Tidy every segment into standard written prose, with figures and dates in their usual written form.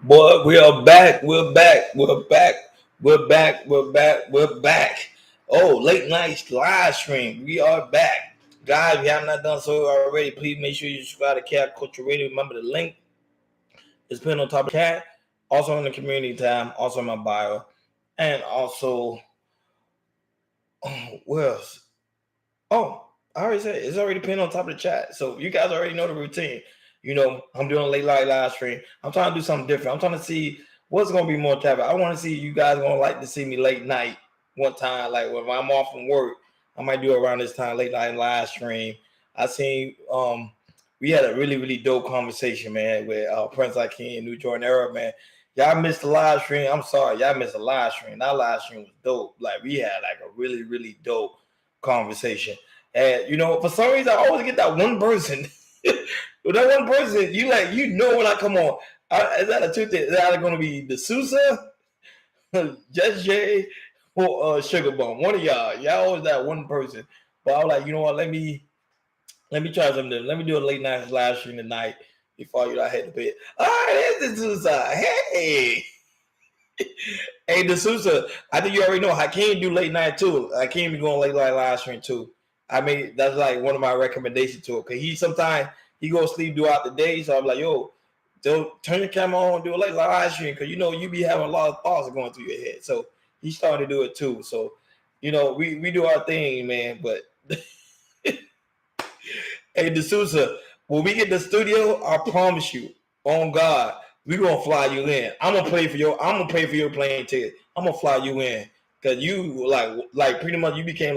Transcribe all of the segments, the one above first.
Boy, we are back. We're back. We're back. We're back. We're back. We're back. Oh, late night live stream. We are back. Guys, if you have not done so already, please make sure you subscribe to Cat Culture Radio. Remember the link is pinned on top of the chat. Also in the community tab. Also in my bio. And also, where else? Oh, I already said it's already pinned on top of the chat. So you guys already know the routine. I'm doing a late night live stream. I'm trying to do something different. I'm trying to see what's gonna be more topic. I want to see you guys gonna like to see me late night one time. Like when I'm off from work, I might do it around this time, late night live stream. I seen we had a really, really dope conversation, man, with Prince Akeem, New Jordan Era, man. Y'all missed the live stream. I'm sorry, y'all missed the live stream. That live stream was dope. Like we had like a really, really dope conversation. And for some reason, I always get that one person. With that one person, when I come on, is that a two thing? Is that going to be the Sousa, Just Jay, or Sugar Bum? One of y'all always that one person. But I was like, you know what? Let me try something different. Let me do a late night live stream tonight before I head to bed. All right, there's the Sousa. Hey. Hey, the Sousa, I think you already know Hakeem do late night too. Hakeem be going late night live stream too. I mean, that's like one of my recommendations to him. Cause sometimes he go sleep throughout the day. So I'm like, yo, don't turn your camera on, do a late live stream. Cause you be having a lot of thoughts going through your head. So he started to do it too. So, we do our thing, man. But hey, D'Souza, when we get the studio, I promise you, on God, we gonna fly you in. I'm gonna pay for your plane ticket. I'm gonna fly you in. Cause you like pretty much you became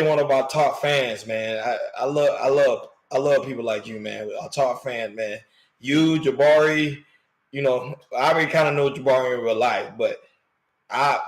one of our top fans, man. I love people like you, man. Our top fan, man. You, Jabari, I already kind of know Jabari in real life, but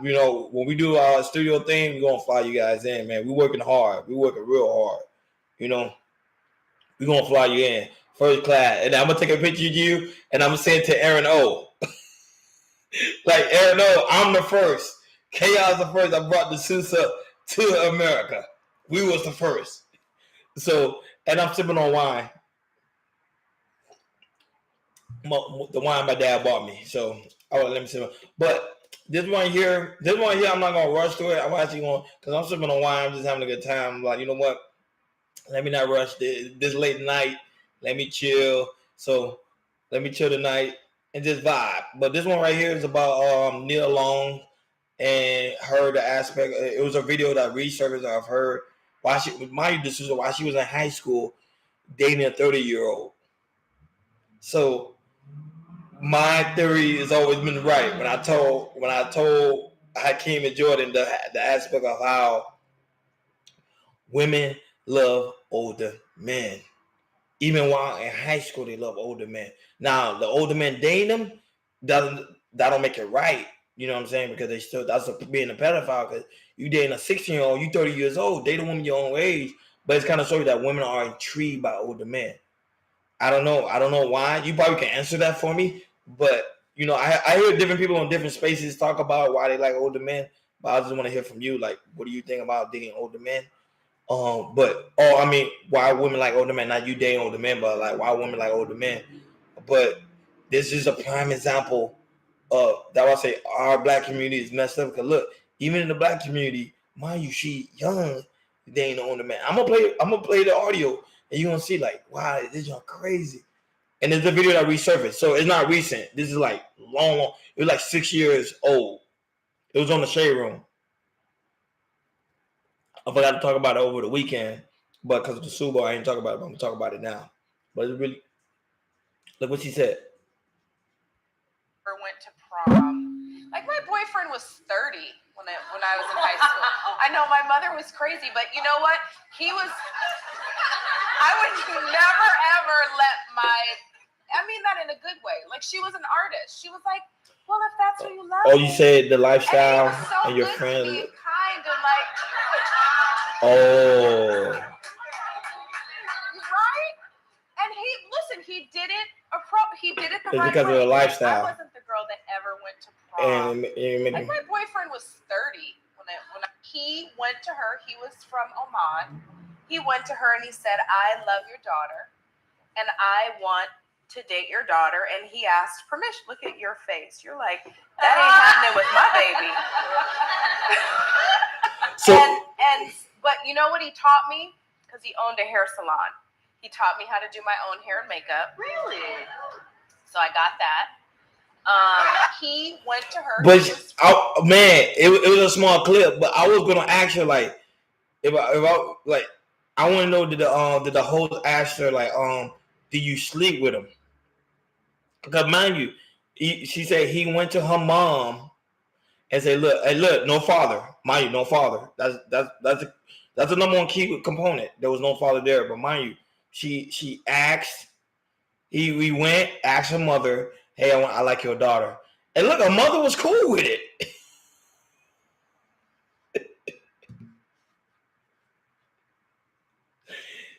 when we do our studio thing, we're gonna fly you guys in, man. We're working hard. We're working real hard. You know, we're gonna fly you in first class. And I'm gonna take a picture of you and I'm gonna send it to Aaron O. Like Aaron O, I'm the first. Chaos the first. I brought the suits up to America. We was the first. So, and I'm sipping on wine. The wine my dad bought me. So, let me sip. But this one here, I'm not gonna rush to it. I'm actually going because I'm sipping on wine. I'm just having a good time. I'm like, you know what? Let me not rush this late night. Let me chill. So, let me chill tonight and just vibe. But this one right here is about Nia Long and her the aspect. It was a video that resurfaced of her why she mind you, this is why she was in high school dating a 30-year-old. So my theory has always been right when I told Hakeem and Jordan the aspect of how women love older men. Even while in high school, they love older men. Now, the older men dating them doesn't that don't make it right. You know what I'm saying? Because being a pedophile. Because you dating a 16-year-old, you 30 years old, date a woman your own age. But it's kind of shows that women are intrigued by older men. I don't know. I don't know why. You probably can answer that for me. But I hear different people in different spaces talk about why they like older men. But I just want to hear from you. Like, what do you think about dating older men? Why women like older men? Not you dating older men, but like why women like older men. But this is a prime example of that. I say our black community is messed up because look, even in the black community, mind you, she young, dating older man. I'm gonna play the audio, and you're gonna see like, wow, this is crazy. And it's a video that resurfaced, so it's not recent. This is like long. It was like 6 years old. It was on the Shade Room. I forgot to talk about it over the weekend, but because of the Super Bowl, I ain't talk about it. But I'm gonna talk about it now. But it's really look what she said. Or went to prom. Like my boyfriend was 30 when I was in high school. I know my mother was crazy, but you know what? I would never ever let I mean that in a good way. Like she was an artist. She was like, well, if that's what you love. Oh, you said the lifestyle and, so and your good friends. To me and kind and like. Oh. Right? And he did it. He did it the right way. Because of the lifestyle. I wasn't the girl that ever went to prom. Like my boyfriend was 30 when he went to her. He was from Oman. He went to her and he said, "I love your daughter, and I want to date your daughter, and he asked permission. Look at your face. You're like, that ain't happening with my baby. So, but you know what he taught me? Because he owned a hair salon. He taught me how to do my own hair and makeup. Really? So I got that. He went to her. But it was a small clip. But I was gonna ask her like, if I like, I want to know did the host ask her like, did you sleep with him? Because mind you, she said he went to her mom and said, look, no father. Mind you, no father. That's the number one key component. There was no father there. But mind you, she asked. We went, asked her mother, hey, I like your daughter. And look, her mother was cool with it.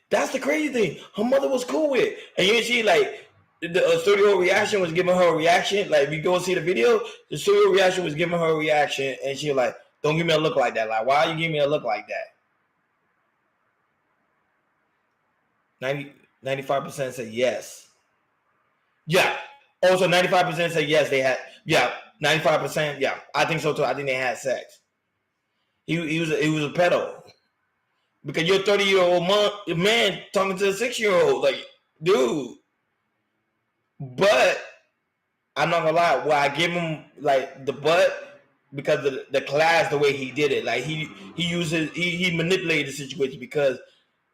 That's the crazy thing. Her mother was cool with it. And you see, like, the studio reaction was giving her a reaction. Like, if you go see the video, the studio reaction was giving her a reaction. And she was like, don't give me a look like that. Like, why are you giving me a look like that? 95% said yes. Yeah. Also, 95% said yes, they had. Yeah. 95%. Yeah. I think so, too. I think they had sex. He was a pedo. Because you're a 30-year-old man talking to a 6-year-old. Like, dude. But I'm not gonna lie, I give him like the butt because of the class, the way he did it. Like he manipulated the situation because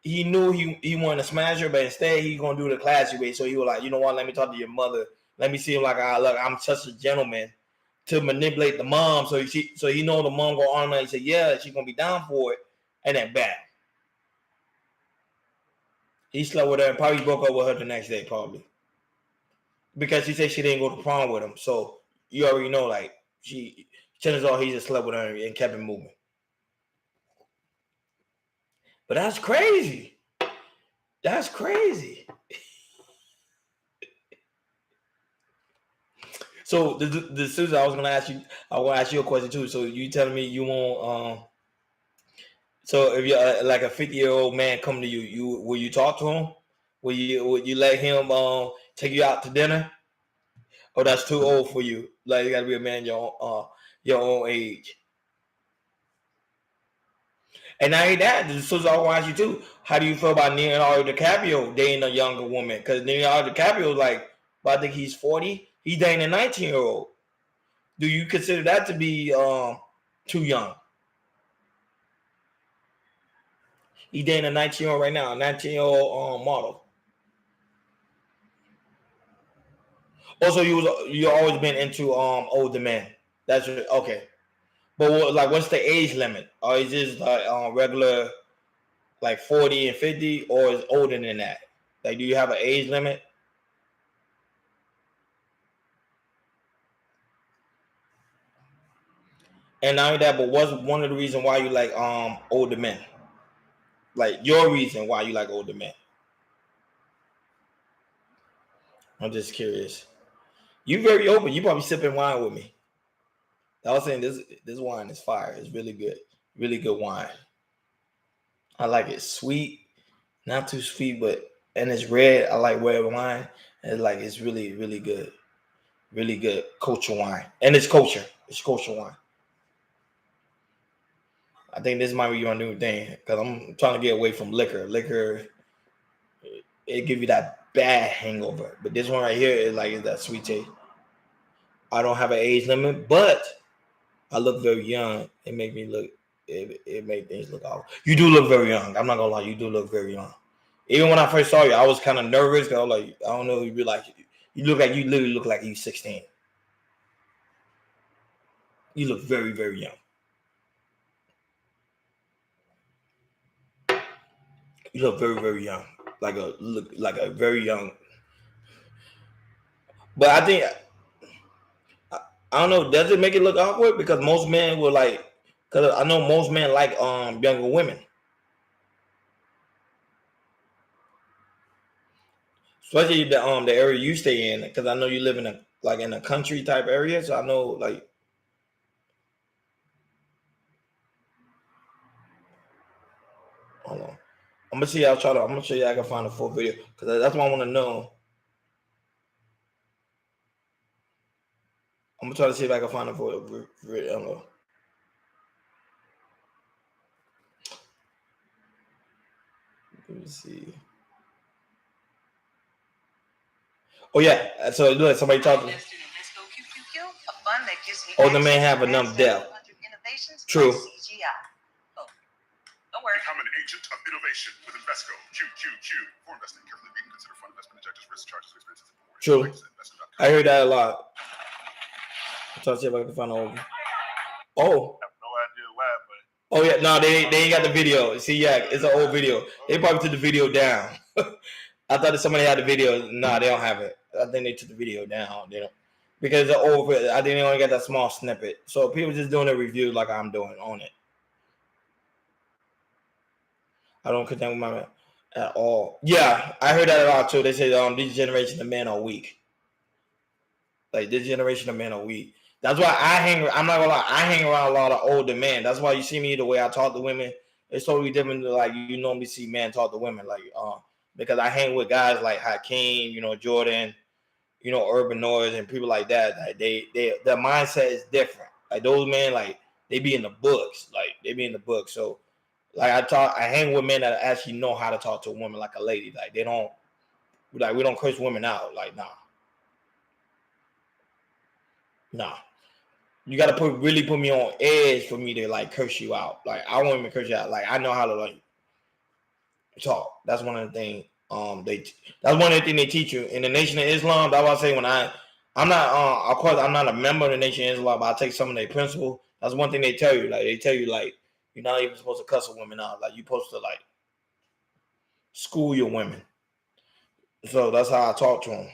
he knew he wanted to smash her, but instead he's gonna do the classy way. So he was like, you know what, let me talk to your mother. Let me see him like I'm such a gentleman to manipulate the mom. So he know the mom gonna honor and say, yeah, she's gonna be down for it, and then bam. He slept with her and probably broke up with her the next day, probably. Because she said she didn't go to prom with him. So you already know, like, chances are he just slept with her and kept it moving. But that's crazy. That's crazy. So the Susan, I want to ask you a question too. So you telling me you won't so if you're like a 50-year-old man come to you, will you talk to him? Will you let him take you out to dinner? Oh, that's too old for you. Like you gotta be a man your own age. And not only that, this is all I want to ask you too. How do you feel about Leonardo DiCaprio dating a younger woman? Because Leonardo DiCaprio is like, well, I think he's 40. He's dating a 19-year-old. Do you consider that to be too young? He's dating a 19-year-old right now, a 19-year-old model. Also, you always been into older men. That's okay. But what's the age limit? Or is this like regular, like 40 and 50, or is older than that? Like, do you have an age limit? And not only that, but what's one of the reasons why you like older men? Like your reason why you like older men? I'm just curious. You very open. You probably sipping wine with me. I was saying this wine is fire. It's really good. Really good wine. I like it sweet, not too sweet, and it's red. I like red wine. And it's really, really good. Really good culture wine. And it's culture. It's culture wine. I think this might be your new thing because I'm trying to get away from liquor. Liquor, it give you that bad hangover. But this one right here is that sweet taste. I don't have an age limit, but I look very young. It make me look. It make things look awful. You do look very young. I'm not gonna lie. You do look very young. Even when I first saw you, I was kind of nervous because I was like, I don't know. You literally look like you 16. You look very, very young. You look very, very young. Like a very young. But I think I don't know. Does it make it look awkward? Because most men will because I know most men like younger women, especially the area you stay in. Because I know you live in a country type area, so I know Hold on, I'm gonna see. I'm gonna show you. I can find a full video because that's what I want to know. I'm gonna try to see if I can find it for let me see. Oh yeah, so look, somebody talking. Oh, the man have enough depth. True. Don't worry. Become an agent of innovation with Invesco. QQQ. For investing, carefully read and consider fund investment objectives, risks, charges, expenses, and more. True. I heard that a lot. I'm trying to see if I can find over. Oh. I have no idea why, but. Oh yeah, no, they ain't got the video. See, yeah, it's an old video. They probably took the video down. I thought that somebody had the video. No, they don't have it. I think they took the video down. They don't, because the old. I think they only got that small snippet. So people just doing a review like I'm doing on it. I don't condemn with my man at all. Yeah, I heard that a lot too. They say this generation of men are weak. Like this generation of men are weak. That's why I'm not gonna lie, I hang around a lot of older men. That's why you see me the way I talk to women. It's totally different than like you normally see men talk to women. Like because I hang with guys like Hakeem, Jordan, Urban Noise and people like that. Like their mindset is different. Like those men, like they be in the books. Like they be in the books. So like I hang with men that actually know how to talk to a woman like a lady. Like they don't we don't curse women out. Like nah. You gotta really put me on edge for me to like curse you out. Like I won't even curse you out. Like I know how to like talk. That's one of the things that's one of the things they teach you in the Nation of Islam. That's why I say when I'm not of course I'm not a member of the Nation of Islam, but I take some of their principles. That's one thing they tell you. Like they tell you like you're not even supposed to cuss a woman out. Like you're supposed to like school your women. So that's how I talk to them.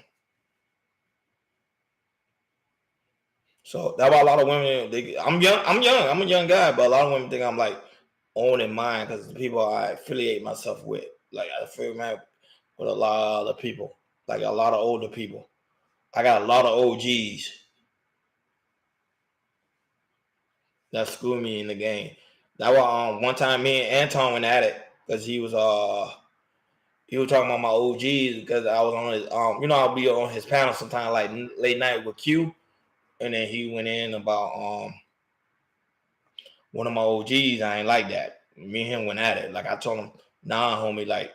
So that's why a lot of women. I'm young. I'm a young guy, but a lot of women think I'm like owning mine because the people I affiliate myself with. Like I affiliate with a lot of people, like a lot of older people. I got a lot of OGs that schooled me in the game. That was one time me and Anton went at it because he was talking about my OGs because I was on his I'll be on his panel sometime like late night with Q. And then he went in about one of my OGs. I ain't like that. Me and him went at it. Like I told him, nah, homie, like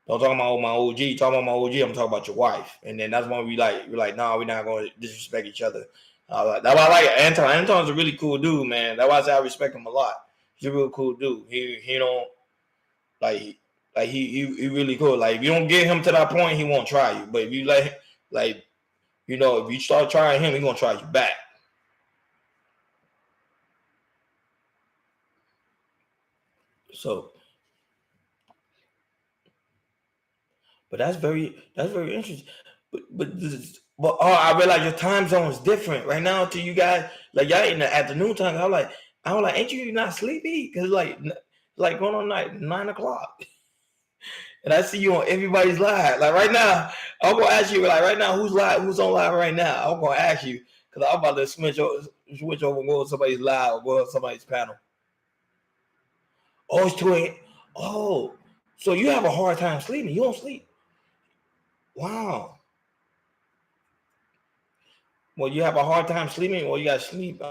don't talk about my OG. Talk about my OG. I'm talking about your wife. And then that's when we're like, nah, we're not going to disrespect each other. That's why I like Anton. Anton's a really cool dude, man. That's why I say I respect him a lot. He's a real cool dude. He don't like he really cool. Like if you don't get him to that point, he won't try you. But if you like if you start trying him, he's gonna try you back. So, but that's very interesting. But I realize your time zone is different right now. To you guys, like y'all in the afternoon time. I'm like, ain't you not sleepy? Because like going on like 9 o'clock. And I see you on everybody's live. Like right now, I'm gonna ask you like right now who's on live right now. I'm gonna ask you because I'm about to switch over and go on somebody's live or go on somebody's panel. Oh, it's 2 a.m. Oh, so you have a hard time sleeping. You don't sleep. Wow. Well, you have a hard time sleeping or you got sleep